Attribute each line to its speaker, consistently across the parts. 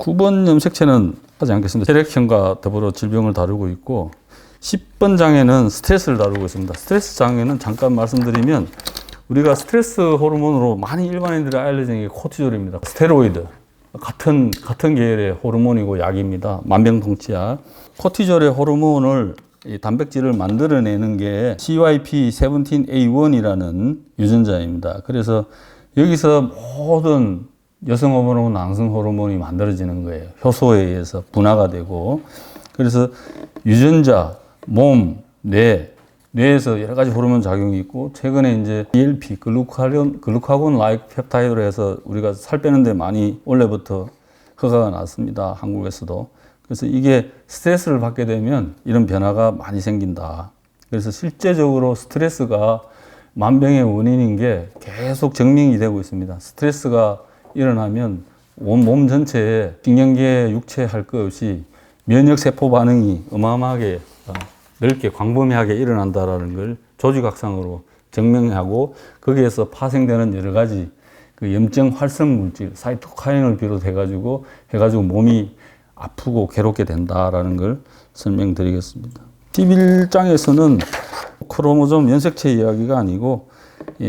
Speaker 1: 9번 염색체는 하지 않겠습니다. 혈액형과 더불어 질병을 다루고 있고 10번 장에는 스트레스를 다루고 있습니다. 스트레스 장에는 잠깐 말씀드리면 우리가 스트레스 호르몬으로 많이 일반인들이 알려진 게 코티졸입니다. 스테로이드 같은 계열의 호르몬이고 약입니다. 만병통치약. 코티졸의 호르몬을 이 단백질을 만들어내는 게 CYP17A1이라는 유전자입니다. 그래서 여기서 모든 여성 호르몬, 남성 호르몬이 만들어지는 거예요. 효소에 의해서 분화가 되고. 그래서 유전자, 몸, 뇌에서 여러 가지 호르몬 작용이 있고, 최근에 이제 GLP, 글루카곤 라이크 펩타이드로 해서 우리가 살 빼는데 많이 원래부터 허가가 났습니다. 한국에서도. 그래서 이게 스트레스를 받게 되면 이런 변화가 많이 생긴다. 그래서 실제적으로 스트레스가 만병의 원인인 게 계속 증명이 되고 있습니다. 스트레스가 일어나면 온 몸 전체에 신경계, 육체 할 것 없이 면역세포 반응이 어마어마하게 넓게 광범위하게 일어난다라는 걸 조직학상으로 증명하고 거기에서 파생되는 여러 가지 그 염증 활성 물질, 사이토카인을 비롯해가지고 몸이 아프고 괴롭게 된다라는 걸 설명드리겠습니다. 11장에서는 크로모솜 염색체 이야기가 아니고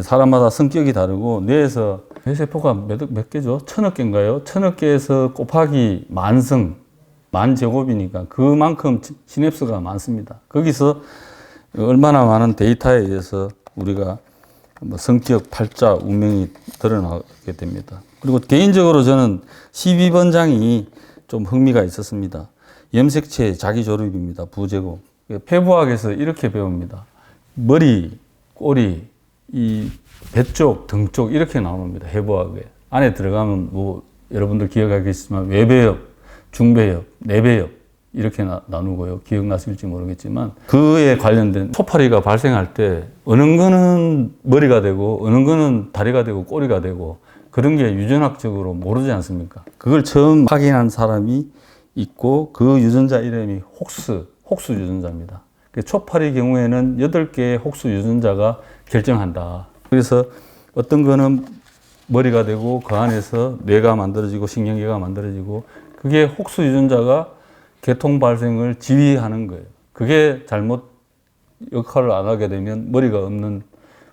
Speaker 1: 사람마다 성격이 다르고 뇌에서 뇌세포가 몇 개죠? 1000억 개인가요? 1000억 개에서 곱하기 만성, 만제곱이니까 그만큼 시냅스가 많습니다. 거기서 얼마나 많은 데이터에 의해서 우리가 성격, 팔자, 운명이 드러나게 됩니다. 그리고 개인적으로 저는 12번 장이 좀 흥미가 있었습니다. 염색체 자기조립입니다. 부제곱. 폐부학에서 이렇게 배웁니다. 머리, 꼬리, 이 배 쪽, 등 쪽 이렇게 나옵니다. 해부학에. 안에 들어가면 뭐 여러분들 기억하겠지만 외배엽, 중배엽, 내배엽 이렇게 나누고요. 기억나실지 모르겠지만 그에 관련된 초파리가 발생할 때 어느 거는 머리가 되고 어느 거는 다리가 되고 꼬리가 되고 그런 게 유전학적으로 모르지 않습니까? 그걸 처음 확인한 사람이 있고 그 유전자 이름이 혹스 유전자입니다. 초파리 경우에는 8개의 혹스 유전자가 결정한다. 그래서 어떤 거는 머리가 되고 그 안에서 뇌가 만들어지고 신경계가 만들어지고 그게 혹스 유전자가 계통 발생을 지휘하는 거예요. 그게 잘못 역할을 안 하게 되면 머리가 없는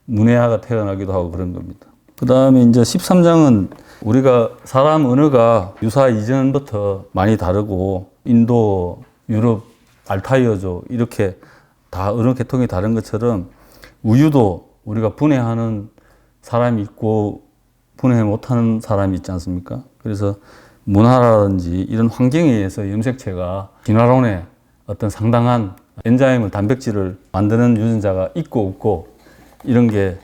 Speaker 1: 문해아가 태어나기도 하고 그런 겁니다. 그 다음에 이제 13장은 우리가 사람 언어가 유사 이전부터 많이 다르고 인도, 유럽, 알타이어족 이렇게 다 언어 계통이 다른 것처럼 우유도 우리가 분해하는 사람이 있고 분해 못하는 사람이 있지 않습니까? 그래서 문화라든지 이런 환경에 의해서 염색체가 진화론에 어떤 상당한 엔자임을, 단백질을 만드는 유전자가 있고 없고 이런 게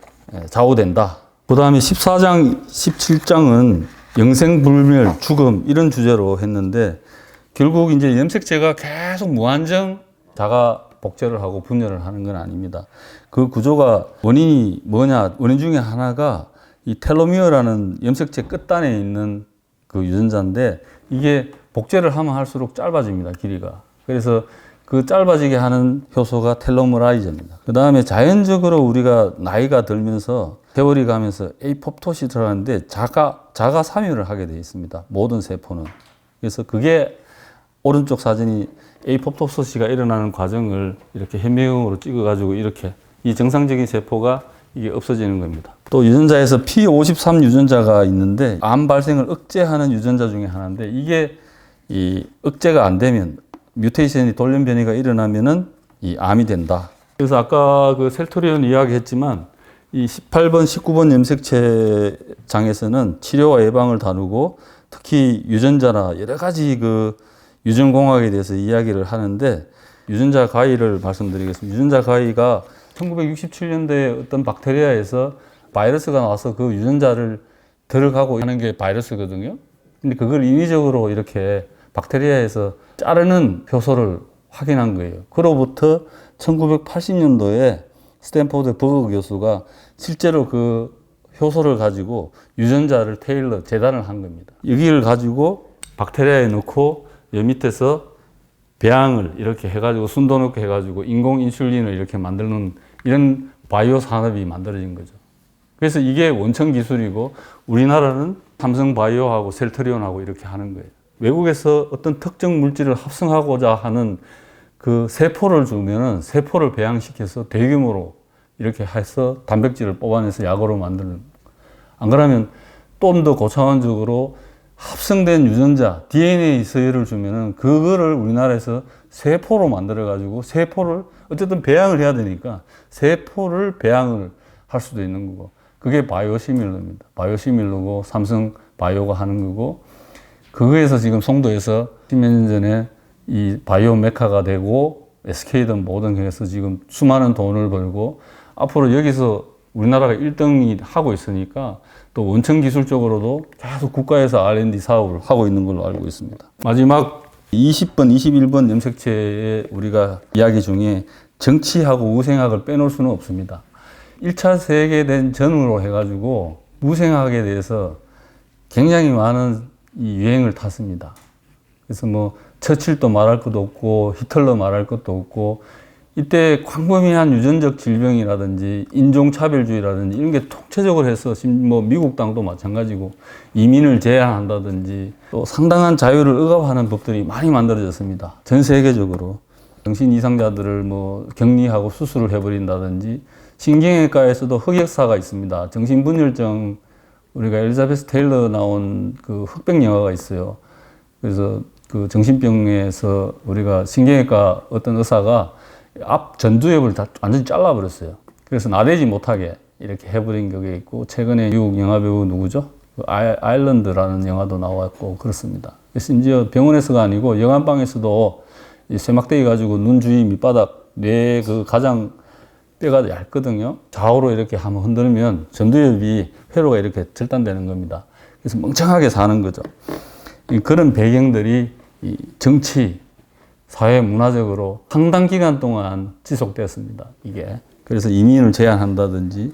Speaker 1: 좌우된다. 그 다음에 14장, 17장은 영생불멸, 죽음 이런 주제로 했는데 결국 이제 염색체가 계속 무한정 자가 복제를 하고 분열을 하는 건 아닙니다. 그 구조가 원인이 뭐냐? 원인 중에 하나가 이 텔로미어라는 염색체 끝단에 있는 그 유전자인데 이게 복제를 하면 할수록 짧아집니다. 길이가. 그래서 그 짧아지게 하는 효소가 텔로머라이저입니다. 그 다음에 자연적으로 우리가 나이가 들면서 세월이 가면서 에이포토시스라는데 자가 삼유를 하게 되어 있습니다. 모든 세포는. 그래서 그게 오른쪽 사진이 에이포토시스가 일어나는 과정을 이렇게 현미경으로 찍어가지고 이렇게 이 정상적인 세포가 이게 없어지는 겁니다. 또 유전자에서 P53 유전자가 있는데 암 발생을 억제하는 유전자 중에 하나인데 이게 이 억제가 안 되면 뮤테이션이 돌연 변이가 일어나면은 이 암이 된다. 그래서 아까 그 셀토리온 이야기했지만 이 18번, 19번 염색체 장에서는 치료와 예방을 다루고 특히 유전자나 여러 가지 그 유전공학에 대해서 이야기를 하는데 유전자 가위를 말씀드리겠습니다. 유전자 가위가 1967년도에 어떤 박테리아에서 바이러스가 나와서 그 유전자를 들어가고 하는 게 바이러스거든요. 근데 그걸 인위적으로 이렇게 박테리아에서 자르는 효소를 확인한 거예요. 그로부터 1980년도에 스탠포드 버그 교수가 실제로 그 효소를 가지고 유전자를 재단을 한 겁니다. 여기를 가지고 박테리아에 넣고 여 밑에서 배양을 이렇게 해가지고 순도 넣고 해가지고 인공 인슐린을 이렇게 만드는 이런 바이오 산업이 만들어진 거죠. 그래서 이게 원천 기술이고 우리나라는 삼성 바이오하고 셀트리온하고 이렇게 하는 거예요. 외국에서 어떤 특정 물질을 합성하고자 하는 그 세포를 주면은 세포를 배양시켜서 대규모로 이렇게 해서 단백질을 뽑아내서 약으로 만드는. 안 그러면 좀 더 고차원적으로 합성된 유전자, DNA 서열을 주면은 그거를 우리나라에서 세포로 만들어가지고 세포를 어쨌든 배양을 해야 되니까 세포를 배양을 할 수도 있는 거고. 그게 바이오시밀러입니다. 바이오시밀러고 삼성 바이오가 하는 거고, 그거에서 지금 송도에서 10몇 년 전에 이 바이오 메카가 되고 SK든 뭐든 해서 지금 수많은 돈을 벌고, 앞으로 여기서 우리나라가 1등이 하고 있으니까 또 원천 기술적으로도 계속 국가에서 R&D 사업을 하고 있는 걸로 알고 있습니다. 마지막 20번, 21번 염색체의 우리가 이야기 중에 정치하고 우생학을 빼놓을 수는 없습니다. 1차 세계대전 전후로 해가지고 우생학에 대해서 굉장히 많은 이 유행을 탔습니다. 그래서 뭐 처칠도 말할 것도 없고 히틀러 말할 것도 없고, 이때 광범위한 유전적 질병이라든지 인종차별주의라든지 이런 게 통체적으로 해서 뭐 미국 땅도 마찬가지고 이민을 제한한다든지 또 상당한 자유를 억압하는 법들이 많이 만들어졌습니다. 전 세계적으로. 정신 이상자들을 뭐 격리하고 수술을 해버린다든지, 신경외과에서도 흑역사가 있습니다. 정신분열증, 우리가 엘리자베스 테일러 나온 그 흑백 영화가 있어요. 그래서 그 정신병에서 우리가 신경외과 어떤 의사가 앞 전두엽을 다 완전히 잘라버렸어요. 그래서 나대지 못하게 이렇게 해버린 게 있고, 최근에 미국 영화배우 누구죠? 그 아일랜드라는 영화도 나왔고 그렇습니다. 심지어 병원에서가 아니고 영안방에서도 이 쇠막대기 가지고 눈 주위 밑바닥 뇌 그 가장 뼈가 얇거든요. 좌우로 이렇게 한번 흔들면 전두엽이 회로가 이렇게 절단되는 겁니다. 그래서 멍청하게 사는 거죠. 그런 배경들이 이 정치, 사회 문화적으로 상당 기간 동안 지속되었습니다. 이게. 그래서 이민을 제한한다든지,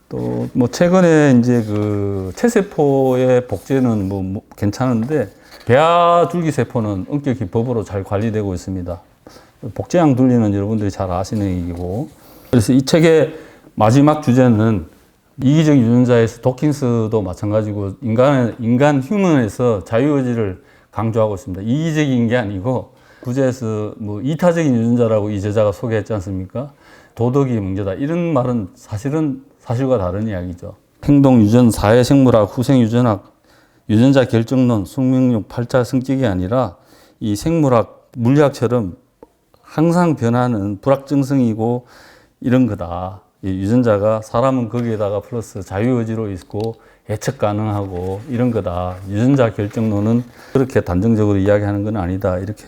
Speaker 1: 또 뭐 최근에 이제 그 체세포의 복제는 뭐 괜찮은데 배아 줄기세포는 엄격히 법으로 잘 관리되고 있습니다. 복제양 둘리는 여러분들이 잘 아시는 얘기고. 그래서 이 책의 마지막 주제는 이기적 유전자에서 도킨스도 마찬가지고 인간 휴먼에서 자유의지를 강조하고 있습니다. 이기적인 게 아니고, 부제에서 뭐 이타적인 유전자라고 이 저자가 소개했지 않습니까? 도덕이 문제다. 이런 말은 사실은 사실과 다른 이야기죠. 행동 유전, 사회 생물학, 후생 유전학, 유전자 결정론, 숙명력, 팔자 성격이 아니라 이 생물학, 물리학처럼 항상 변하는 불확정성이고 이런 거다. 이 유전자가 사람은 거기에다가 플러스 자유의지로 있고 예측 가능하고 이런 거다. 유전자 결정론은 그렇게 단정적으로 이야기하는 건 아니다. 이렇게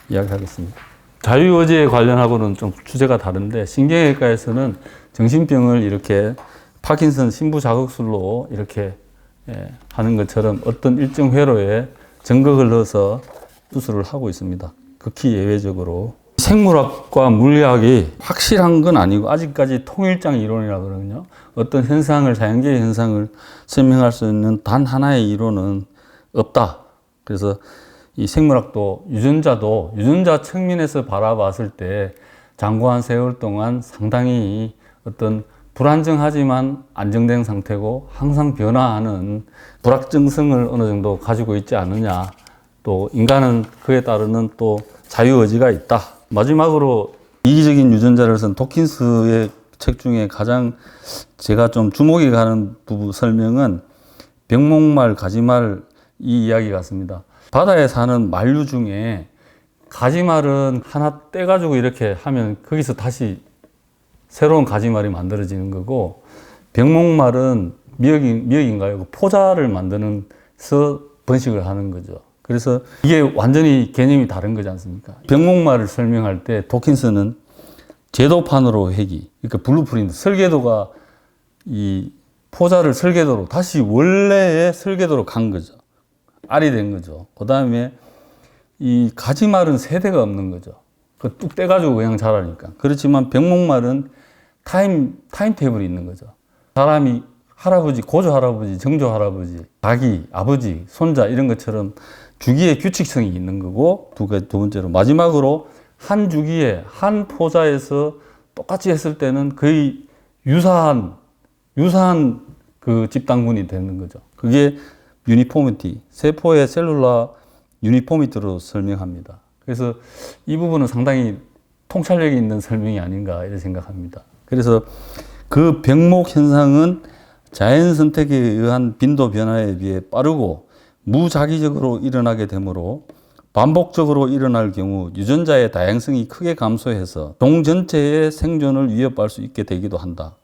Speaker 1: 이야기하겠습니다. 자유의지에 관련하고는 좀 주제가 다른데, 신경외과에서는 정신병을 이렇게 파킨슨 심부자극술로 이렇게 하는 것처럼 어떤 일정 회로에 전극을 넣어서 수술을 하고 있습니다. 극히 예외적으로. 생물학과 물리학이 확실한 건 아니고 아직까지 통일장 이론이라고 그러거든요. 어떤 현상을, 자연계의 현상을 설명할 수 있는 단 하나의 이론은 없다. 그래서 이 생물학도 유전자도 유전자 측면에서 바라봤을 때 장구한 세월 동안 상당히 어떤 불안정하지만 안정된 상태고 항상 변화하는 불확정성을 어느 정도 가지고 있지 않느냐. 또 인간은 그에 따르는 또 자유의지가 있다. 마지막으로 이기적인 유전자를 쓴 도킨스의 책 중에 가장 제가 좀 주목이 가는 부분 설명은 병목말, 가지말 이 이야기 같습니다. 바다에 사는 만류 중에 가지말은 하나 떼가지고 이렇게 하면 거기서 다시 새로운 가지말이 만들어지는 거고, 병목말은 미역인가요? 그 포자를 만드는서 번식을 하는 거죠. 그래서 이게 완전히 개념이 다른 거지 않습니까? 병목말을 설명할 때 도킨스는 제도판으로 회귀, 그러니까 블루프린트, 설계도가 이 포자를 설계도로 다시 원래의 설계도로 간 거죠. 알이 된 거죠. 그 다음에 이 가지말은 세대가 없는 거죠. 그 뚝 떼가지고 그냥 자라니까. 그렇지만 병목말은 타임 테이블이 있는 거죠. 사람이 할아버지, 고조 할아버지, 정조 할아버지, 자기, 아버지, 손자 이런 것처럼 주기의 규칙성이 있는 거고, 두 번째로 마지막으로 한 주기에 한 포자에서 똑같이 했을 때는 거의 유사한 그 집단군이 되는 거죠. 그게 유니포미티, 세포의 셀룰라 유니포미티로 설명합니다. 그래서 이 부분은 상당히 통찰력이 있는 설명이 아닌가 이렇게 생각합니다. 그래서 그 병목 현상은 자연 선택에 의한 빈도 변화에 비해 빠르고 무작위적으로 일어나게 되므로 반복적으로 일어날 경우 유전자의 다양성이 크게 감소해서 종 전체의 생존을 위협할 수 있게 되기도 한다.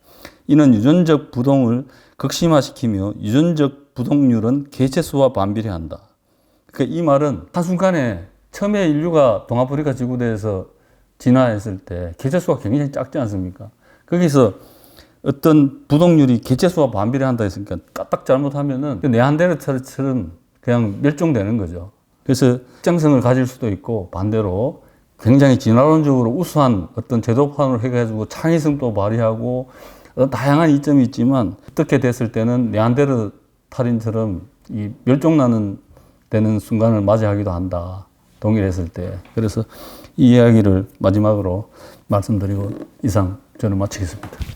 Speaker 1: 이는 유전적 부동을 극심화시키며 유전적 부동률은 개체수와 반비례한다. 그러니까 이 말은 한순간에 처음에 인류가 동아프리카 지구대에서 진화했을 때 개체수가 굉장히 작지 않습니까? 거기서 어떤 부동률이 개체수와 반비례한다 했으니까 까딱 잘못하면은 네안데르탈처럼 그냥 멸종되는 거죠. 그래서 특정성을 가질 수도 있고 반대로 굉장히 진화론적으로 우수한 어떤 제도판을 해가지고 창의성도 발휘하고 다양한 이점이 있지만 어떻게 됐을 때는 네안데르탈인처럼 이 멸종나는 되는 순간을 맞이하기도 한다. 동일했을 때. 그래서 이 이야기를 마지막으로 말씀드리고 이상 저는 마치겠습니다.